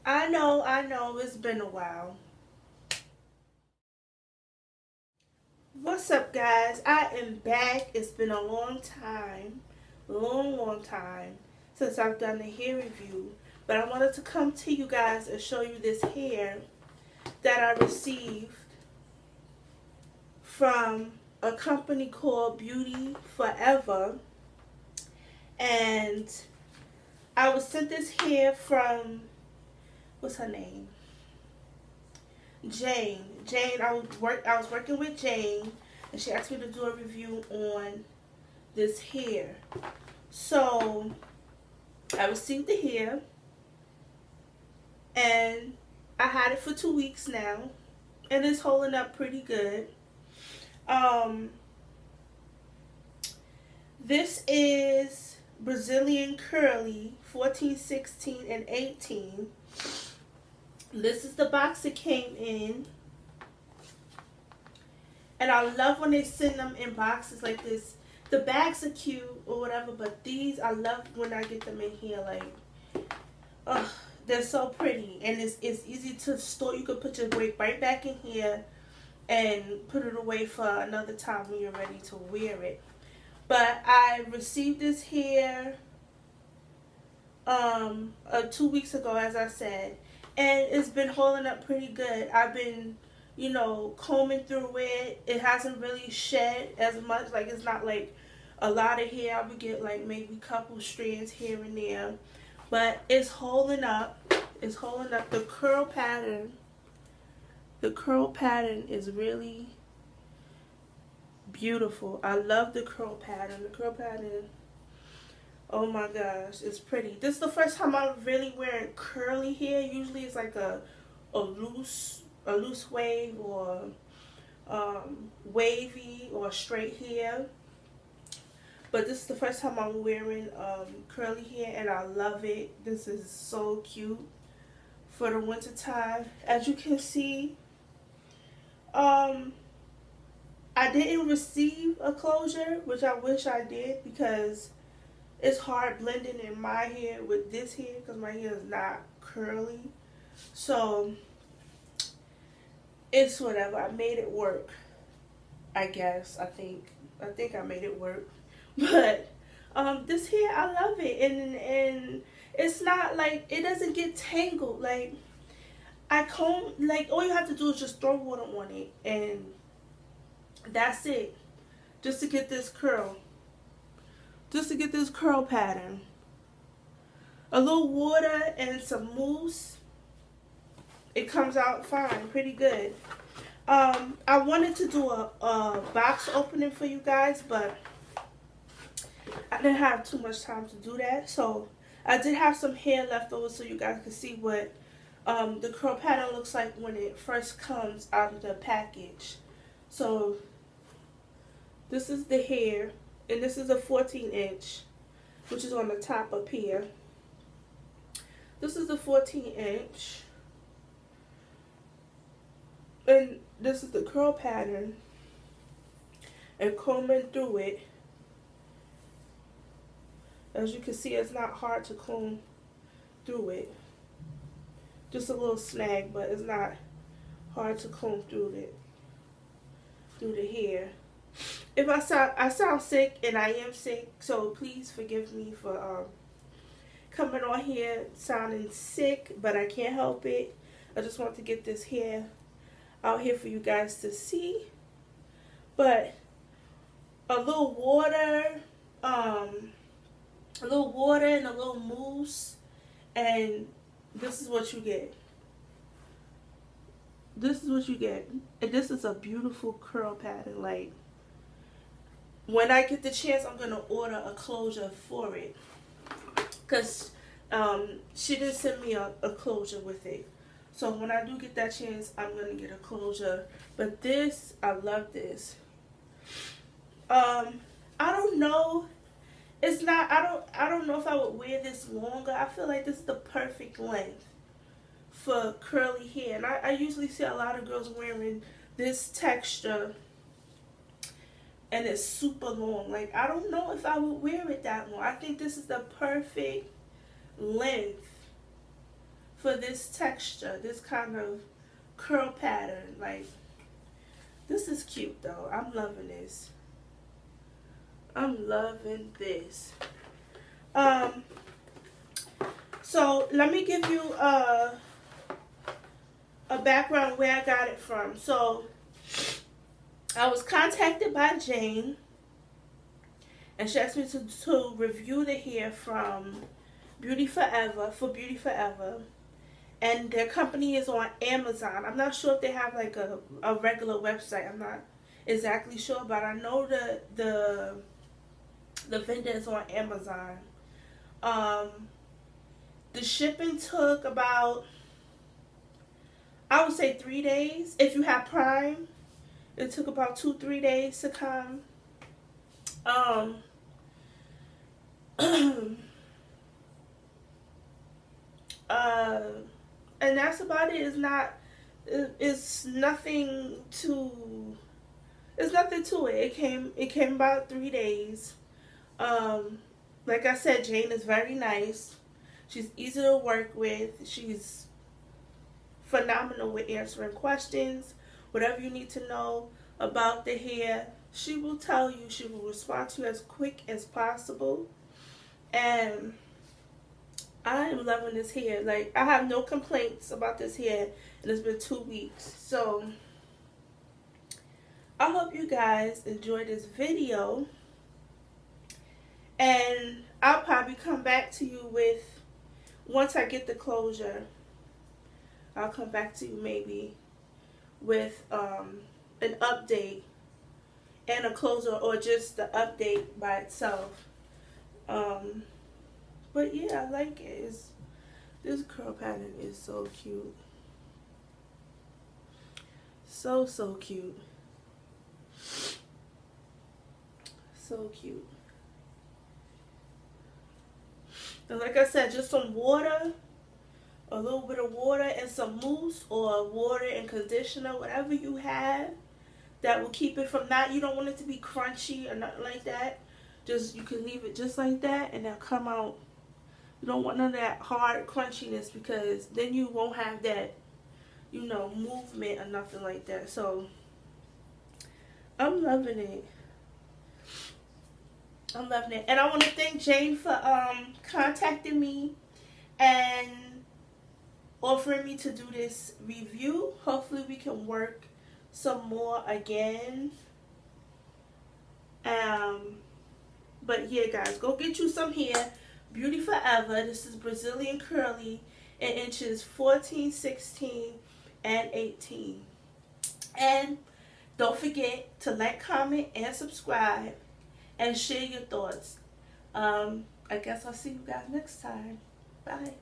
I know, it's been a while. What's up, guys? I am back. It's been a long time, long time since I've done a hair review. But I wanted to come to you guys and show you this hair that I received from a company called Beauty Forever. And I was sent this hair from, what's her name? Jane. I was working with Jane, and she asked me to do a review on this hair. So I received the hair, and I had it for 2 weeks now, and it's holding up pretty good. Um, this is Brazilian Curly 14, 16, and 18. This is the box it came in. And I love when they send them in boxes like this. The bags are cute or whatever, but these, I love when I get them in here. Like, ugh, they're so pretty. And it's easy to store. You could put your wig right back in here and put it away for another time when you're ready to wear it. But I received this hair 2 weeks ago, as I said. And it's been holding up pretty good. I've been, combing through it. It hasn't really shed as much. Like, it's not like a lot of hair. I would get like maybe a couple strands here and there. But it's holding up. It's holding up. The curl pattern is really beautiful. I love the curl pattern. The curl pattern, oh my gosh, it's pretty. This is the first time I'm really wearing curly hair. Usually it's like a loose wave or wavy or straight hair. But this is the first time I'm wearing curly hair, and I love it. This is so cute for the winter time. As you can see, I didn't receive a closure, which I wish I did, because it's hard blending in my hair with this hair because my hair is not curly. So it's whatever. I made it work, I guess. I think I made it work. But this hair, I love it. And it's not like, it doesn't get tangled. Like, I comb, like, all you have to do is just throw water on it, and that's it. Just to get this curl. Just to get this curl pattern. A little water and some mousse. It comes out fine, pretty good. I wanted to do a box opening for you guys, but I didn't have too much time to do that. So I did have some hair left over so you guys can see what the curl pattern looks like when it first comes out of the package. So this is the hair, and this is a 14-inch, which is on the top up here. This is the 14-inch. And this is the curl pattern. And combing through it. As you can see, it's not hard to comb through it. Just a little snag, but it's not hard to comb through it. Through the hair. If I sound sick, and I am sick, so please forgive me for coming on here sounding sick, but I can't help it. I just want to get this hair out here for you guys to see. But a little water and a little mousse, and this is what you get. This is what you get. And this is a beautiful curl pattern. Like, when I get the chance, I'm going to order a closure for it. Because she didn't send me a closure with it. So when I do get that chance, I'm going to get a closure. But this, I love this. I don't know. It's not, I don't know if I would wear this longer. I feel like this is the perfect length for curly hair. And I usually see a lot of girls wearing this texture, and it's super long. Like, I don't know if I would wear it that long. I think this is the perfect length for this texture, this kind of curl pattern. Like, this is cute though. I'm loving this. I'm loving this. So let me give you a background where I got it from. So I was contacted by Jane, and she asked me to review the hair from Beauty Forever, for Beauty Forever. And their company is on Amazon. I'm not sure if they have like a regular website. I'm not exactly sure, but I know the vendor is on Amazon. The shipping took about, I would say 3 days. If you have Prime, it took about 2-3 days to come. And that's about it. It's nothing to it. It came about 3 days. Like I said, Jane is very nice. She's easy to work with. She's phenomenal with answering questions. Whatever you need to know about the hair, she will tell you. She will respond to you as quick as possible. And I am loving this hair. Like, I have no complaints about this hair, and it's been 2 weeks. So I hope you guys enjoyed this video, and I'll probably come back to you with, once I get the closure, I'll come back to you maybe with an update and a closer, or just the update by itself. But yeah, I like it. This curl pattern is so cute. So cute. So cute. And like I said, just some water, a little bit of water and some mousse, or water and conditioner, whatever you have that will keep it from you don't want it to be crunchy or nothing like that. You can leave it just like that, and they'll come out. You don't want none of that hard crunchiness, because then you won't have that, movement or nothing like that. So I'm loving it. I'm loving it. And I want to thank Jane for contacting me and offering me to do this review. Hopefully we can work some more again. But yeah, guys, go get you some hair. Beauty Forever. This is Brazilian Curly in inches 14, 16, and 18. And don't forget to like, comment, and subscribe, and share your thoughts. I guess I'll see you guys next time. Bye.